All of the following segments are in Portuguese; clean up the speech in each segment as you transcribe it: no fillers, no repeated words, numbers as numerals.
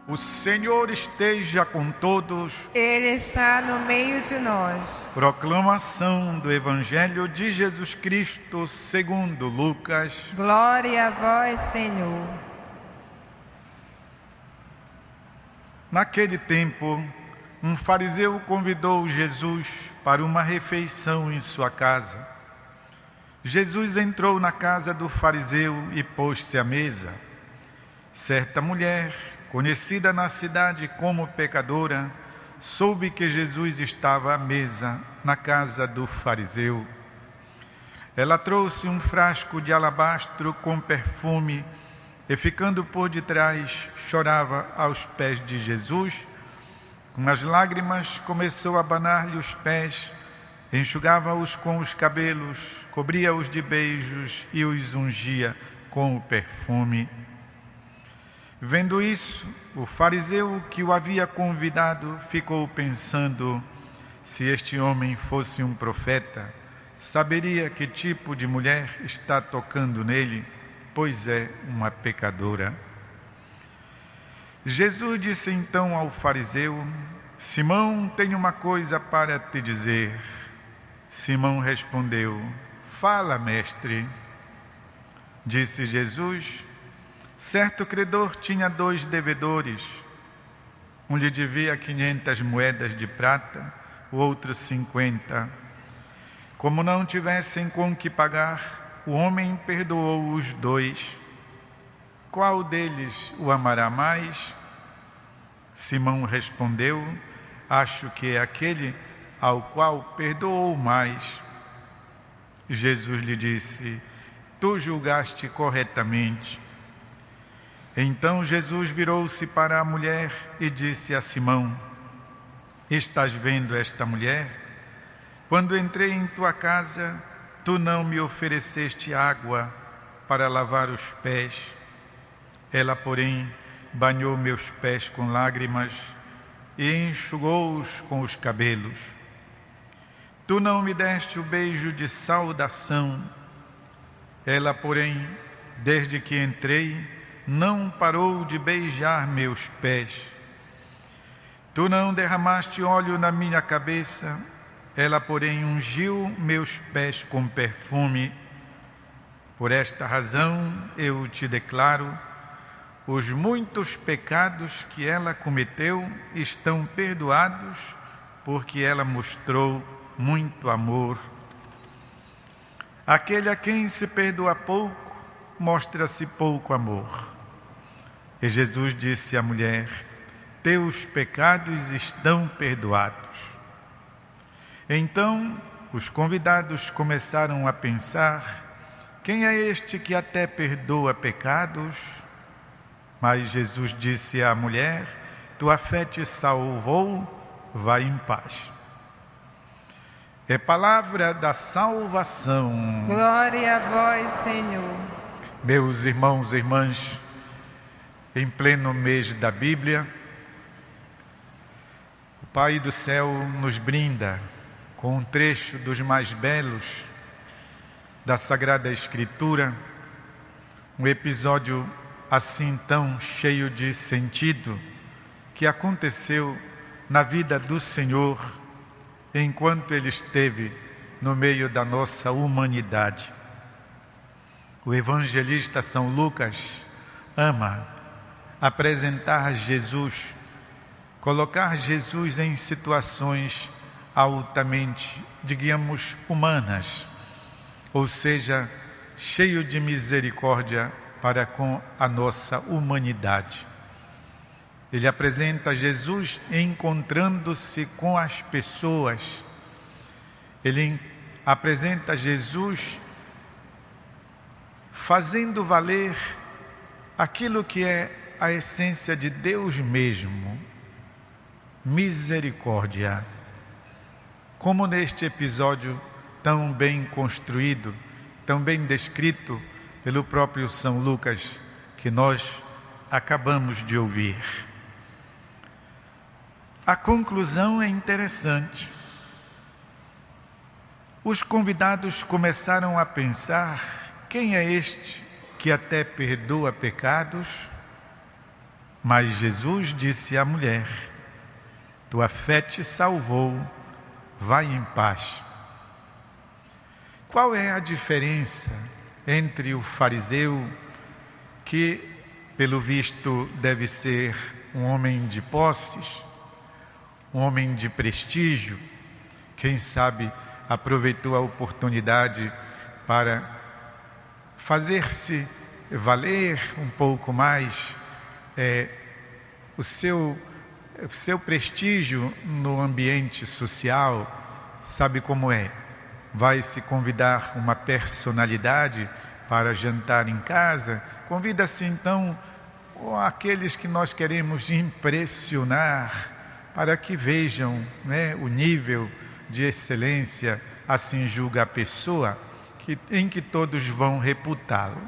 O Senhor esteja com todos. Ele está no meio de nós. Proclamação do Evangelho de Jesus Cristo segundo Lucas. Glória a vós, Senhor. Naquele tempo, um fariseu convidou Jesus para uma refeição em sua casa. Jesus entrou na casa do fariseu e pôs-se à mesa. Certa mulher, conhecida na cidade como pecadora, soube que Jesus estava à mesa na casa do fariseu. Ela trouxe um frasco de alabastro com perfume e, ficando por detrás, chorava aos pés de Jesus. Com as lágrimas, começou a abanar-lhe os pés, enxugava-os com os cabelos, cobria-os de beijos e os ungia com o perfume. Vendo isso, o fariseu que o havia convidado ficou pensando: se este homem fosse um profeta, saberia que tipo de mulher está tocando nele, pois é uma pecadora. Jesus disse então ao fariseu: Simão, tenho uma coisa para te dizer. Simão respondeu: Fala, mestre. Disse Jesus: certo credor tinha 2 devedores. Um lhe devia 500 moedas de prata, o outro 50. Como não tivessem com que pagar, o homem perdoou os 2. Qual deles o amará mais? Simão respondeu: acho que é aquele ao qual perdoou mais. Jesus lhe disse: tu julgaste corretamente. Então Jesus virou-se para a mulher e disse a Simão: estás vendo esta mulher? Quando entrei em tua casa, tu não me ofereceste água para lavar os pés. Ela, porém, banhou meus pés com lágrimas e enxugou-os com os cabelos. Tu não me deste o beijo de saudação. Ela, porém, desde que entrei, não parou de beijar meus pés. Tu não derramaste óleo na minha cabeça. Ela, porém, ungiu meus pés com perfume. Por esta razão eu te declaro: os muitos pecados que ela cometeu estão perdoados, porque ela mostrou muito amor. Aquele a quem se perdoa pouco, mostra-se pouco amor. E Jesus disse à mulher: teus pecados estão perdoados. Então os convidados começaram a pensar: quem é este que até perdoa pecados? Mas Jesus disse à mulher: tua fé te salvou, vai em paz. É palavra da salvação. Glória a vós, Senhor. Meus irmãos e irmãs, em pleno mês da Bíblia, o Pai do céu nos brinda com um trecho dos mais belos da Sagrada Escritura, um episódio assim tão cheio de sentido que aconteceu na vida do Senhor enquanto Ele esteve no meio da nossa humanidade. O evangelista São Lucas ama apresentar Jesus, colocar Jesus em situações altamente, digamos, humanas, ou seja, cheio de misericórdia para com a nossa humanidade. Ele apresenta Jesus encontrando-se com as pessoas. Ele apresenta Jesus fazendo valer aquilo que é a essência de Deus mesmo: misericórdia. Como neste episódio tão bem construído, tão bem descrito pelo próprio São Lucas, que nós acabamos de ouvir. A conclusão é interessante. Os convidados começaram a pensar: quem é este que até perdoa pecados? Mas Jesus disse à mulher: tua fé te salvou, vai em paz. Qual é a diferença entre o fariseu, que pelo visto deve ser um homem de posses, um homem de prestígio, quem sabe aproveitou a oportunidade para fazer-se valer um pouco mais o seu prestígio no ambiente social? Sabe como é? Vai se convidar uma personalidade para jantar em casa, convida-se então aqueles que nós queremos impressionar, para que vejam, o nível de excelência, assim julga a pessoa, em que todos vão reputá-lo.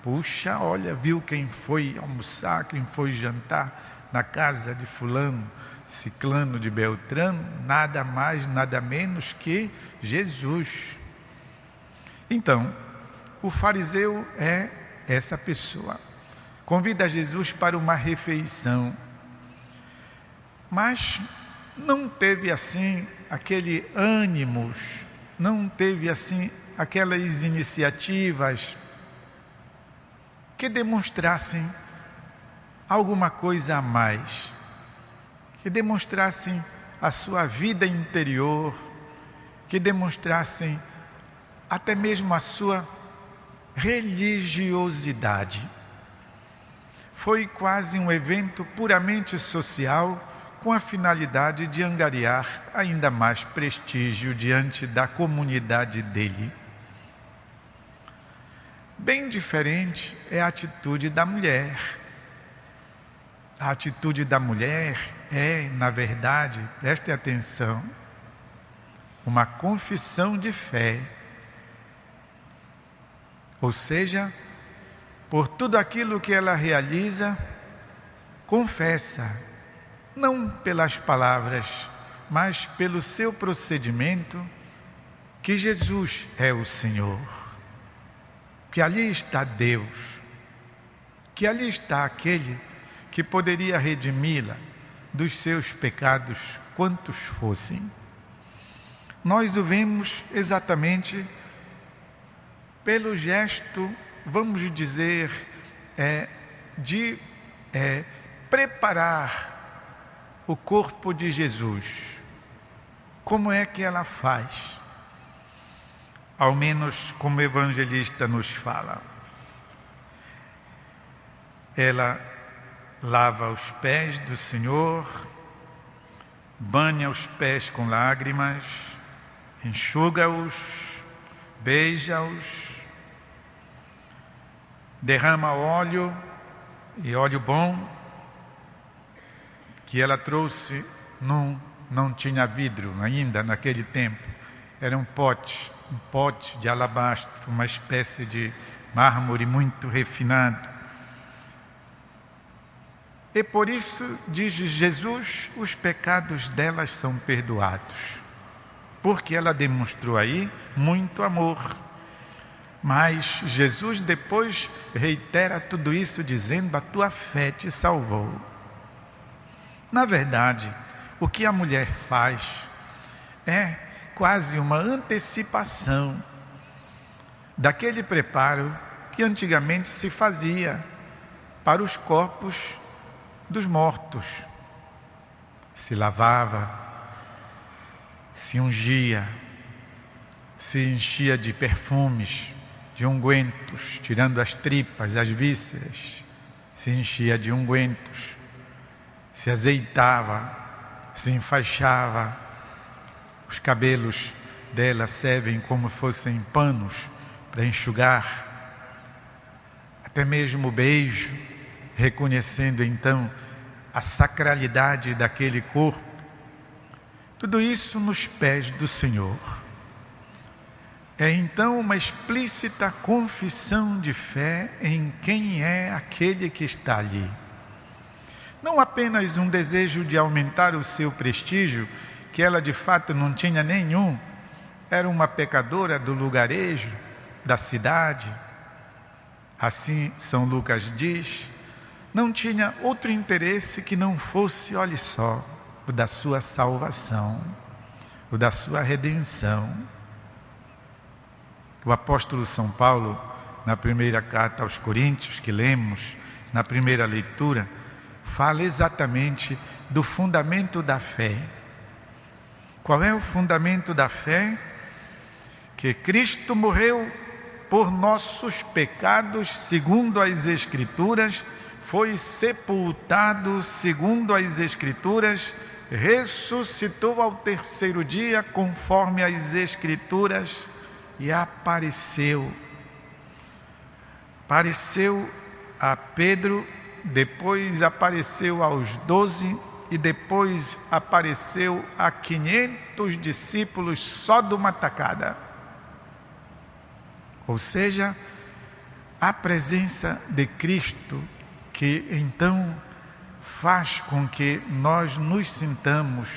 Puxa, olha, viu quem foi almoçar, quem foi jantar na casa de fulano, ciclano de Beltrano, nada mais, nada menos que Jesus. Então, o fariseu é essa pessoa. Convida Jesus para uma refeição, mas não teve assim aquele ânimo, não teve assim aquelas iniciativas que demonstrassem alguma coisa a mais, que demonstrassem a sua vida interior, que demonstrassem até mesmo a sua religiosidade. Foi quase um evento puramente social, com a finalidade de angariar ainda mais prestígio diante da comunidade dele. Bem diferente é a atitude da mulher. A atitude da mulher é, na verdade, preste atenção, uma confissão de fé. Ou seja, por tudo aquilo que ela realiza, confessa, não pelas palavras, mas pelo seu procedimento, que Jesus é o Senhor, que ali está Deus, que ali está aquele que poderia redimi-la dos seus pecados, quantos fossem. Nós o vemos exatamente pelo gesto, vamos dizer, de preparar o corpo de Jesus. Como é que ela faz? Ao menos como o evangelista nos fala. Ela lava os pés do Senhor, banha os pés com lágrimas, enxuga-os, beija-os, derrama óleo, e óleo bom, que ela trouxe, não tinha vidro ainda naquele tempo, era um pote de alabastro, uma espécie de mármore muito refinado. E por isso, diz Jesus, os pecados delas são perdoados, porque ela demonstrou aí muito amor. Mas Jesus depois reitera tudo isso dizendo: a tua fé te salvou. Na verdade, o que a mulher faz é quase uma antecipação daquele preparo que antigamente se fazia para os corpos dos mortos. Se lavava, se ungia, se enchia de perfumes, de ungüentos, tirando as tripas, as vísceras, se enchia de ungüentos, se azeitava, se enfaixava. Os cabelos dela servem como fossem panos para enxugar. Até mesmo o beijo, reconhecendo então a sacralidade daquele corpo. Tudo isso nos pés do Senhor. É então uma explícita confissão de fé em quem é aquele que está ali. Não apenas um desejo de aumentar o seu prestígio, que ela de fato não tinha nenhum, era uma pecadora do lugarejo, da cidade. Assim São Lucas diz, não tinha outro interesse que não fosse, olhe só, o da sua salvação, o da sua redenção. O apóstolo São Paulo, na primeira carta aos Coríntios, que lemos na primeira leitura, fala exatamente do fundamento da fé. Qual é o fundamento da fé? Que Cristo morreu por nossos pecados, segundo as Escrituras, foi sepultado, segundo as Escrituras, ressuscitou ao terceiro dia, conforme as Escrituras, e apareceu. Apareceu a Pedro, depois apareceu aos 12 e depois apareceu a 500 discípulos só de uma tacada. Ou seja, a presença de Cristo que então faz com que nós nos sintamos,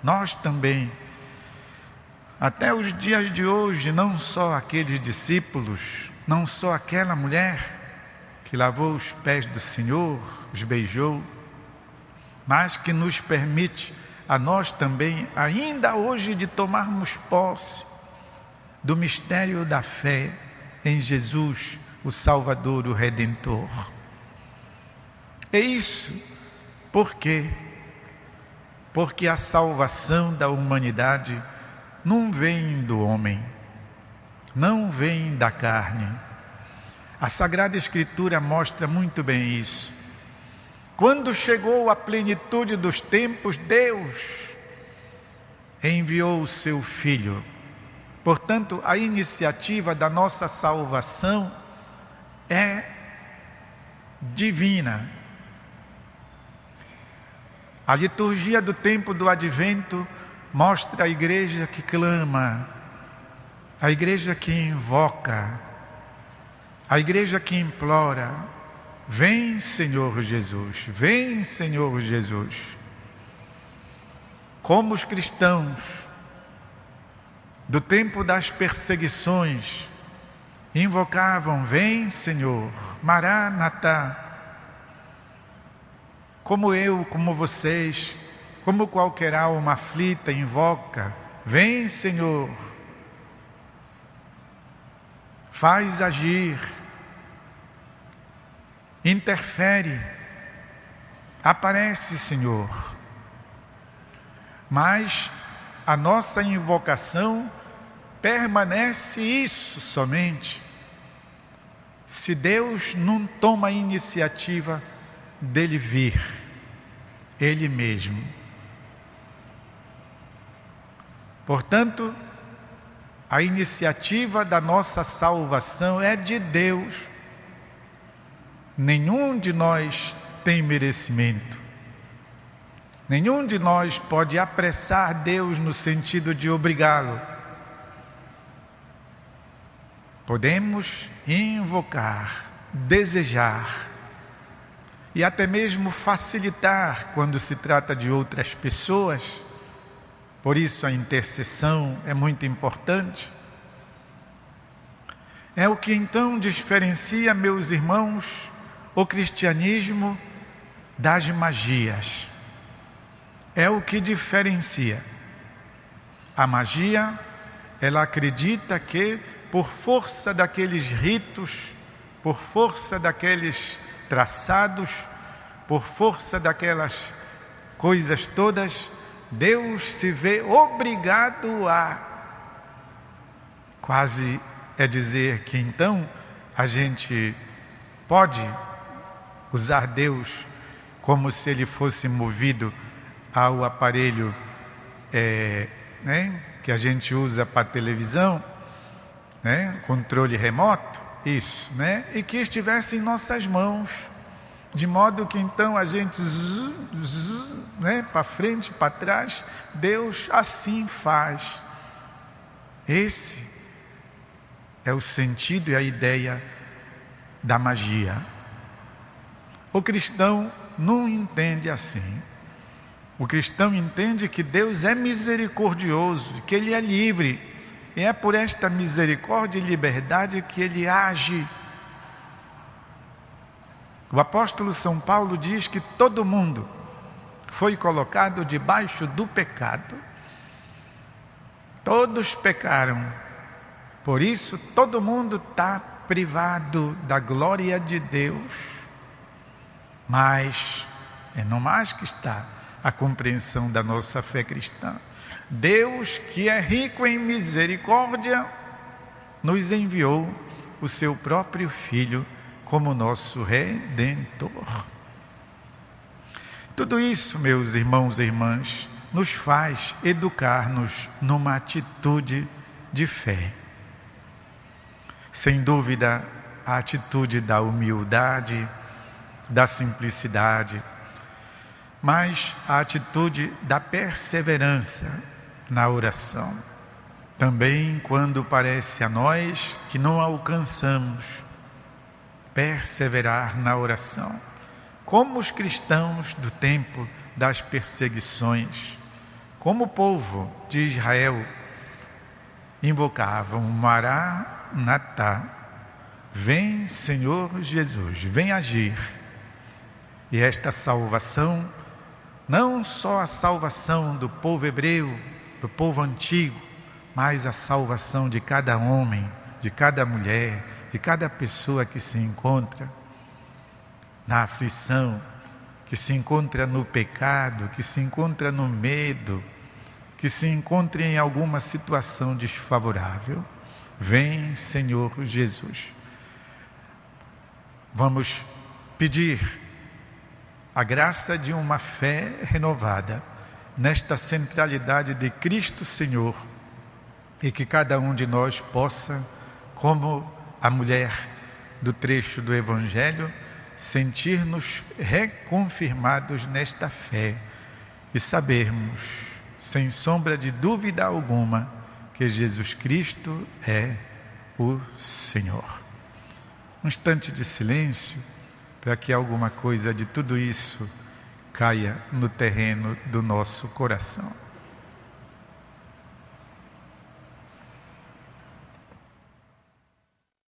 nós também, até os dias de hoje, não só aqueles discípulos, não só aquela mulher que lavou os pés do Senhor, os beijou, mas que nos permite a nós também, ainda hoje, de tomarmos posse do mistério da fé em Jesus, o Salvador, o Redentor. É isso. Por quê? Porque a salvação da humanidade não vem do homem, não vem da carne. A Sagrada Escritura mostra muito bem isso. Quando chegou a plenitude dos tempos, Deus enviou o seu Filho. Portanto, a iniciativa da nossa salvação é divina. A liturgia do tempo do Advento mostra a igreja que clama, a igreja que invoca, a igreja que implora: vem, Senhor Jesus, vem, Senhor Jesus. Como os cristãos do tempo das perseguições invocavam: vem, Senhor, Maranatá. Como eu, como vocês, como qualquer alma aflita invoca: vem, Senhor, faz agir, interfere, aparece, Senhor. Mas a nossa invocação permanece isso somente se Deus não toma a iniciativa dele vir, Ele mesmo. Portanto, a iniciativa da nossa salvação é de Deus. Nenhum de nós tem merecimento. Nenhum de nós pode apressar Deus no sentido de obrigá-lo. Podemos invocar, desejar e até mesmo facilitar quando se trata de outras pessoas. Por isso a intercessão é muito importante. É o que então diferencia, meus irmãos, o cristianismo das magias. É o que diferencia. A magia, ela acredita que por força daqueles ritos, por força daqueles traçados, por força daquelas coisas todas, Deus se vê obrigado a, quase é dizer que então a gente pode usar Deus como se ele fosse movido ao aparelho que a gente usa para televisão, controle remoto, isso, e que estivesse em nossas mãos, de modo que então a gente para frente, para trás, Deus assim faz. Esse é o sentido e a ideia da magia. O cristão não entende assim. O cristão entende que Deus é misericordioso, que Ele é livre. E é por esta misericórdia e liberdade que Ele age. O apóstolo São Paulo diz que todo mundo foi colocado debaixo do pecado. Todos pecaram. Por isso, todo mundo está privado da glória de Deus. Mas é no mais que está a compreensão da nossa fé cristã. Deus, que é rico em misericórdia, nos enviou o seu próprio Filho como nosso Redentor. Tudo isso, meus irmãos e irmãs, nos faz educar-nos numa atitude de fé. Sem dúvida, a atitude da humildade, da simplicidade, mas a atitude da perseverança na oração. Também quando parece a nós que não alcançamos, perseverar na oração. Como os cristãos do tempo das perseguições, como o povo de Israel invocavam Maranatá, vem Senhor Jesus, vem agir. E esta salvação, não só a salvação do povo hebreu, do povo antigo, mas a salvação de cada homem, de cada mulher, de cada pessoa que se encontra na aflição, que se encontra no pecado, que se encontra no medo, que se encontra em alguma situação desfavorável. Vem, Senhor Jesus. Vamos pedir a graça de uma fé renovada nesta centralidade de Cristo Senhor, e que cada um de nós possa, como a mulher do trecho do Evangelho, sentir-nos reconfirmados nesta fé e sabermos, sem sombra de dúvida alguma, que Jesus Cristo é o Senhor. Um instante de silêncio para que alguma coisa de tudo isso caia no terreno do nosso coração.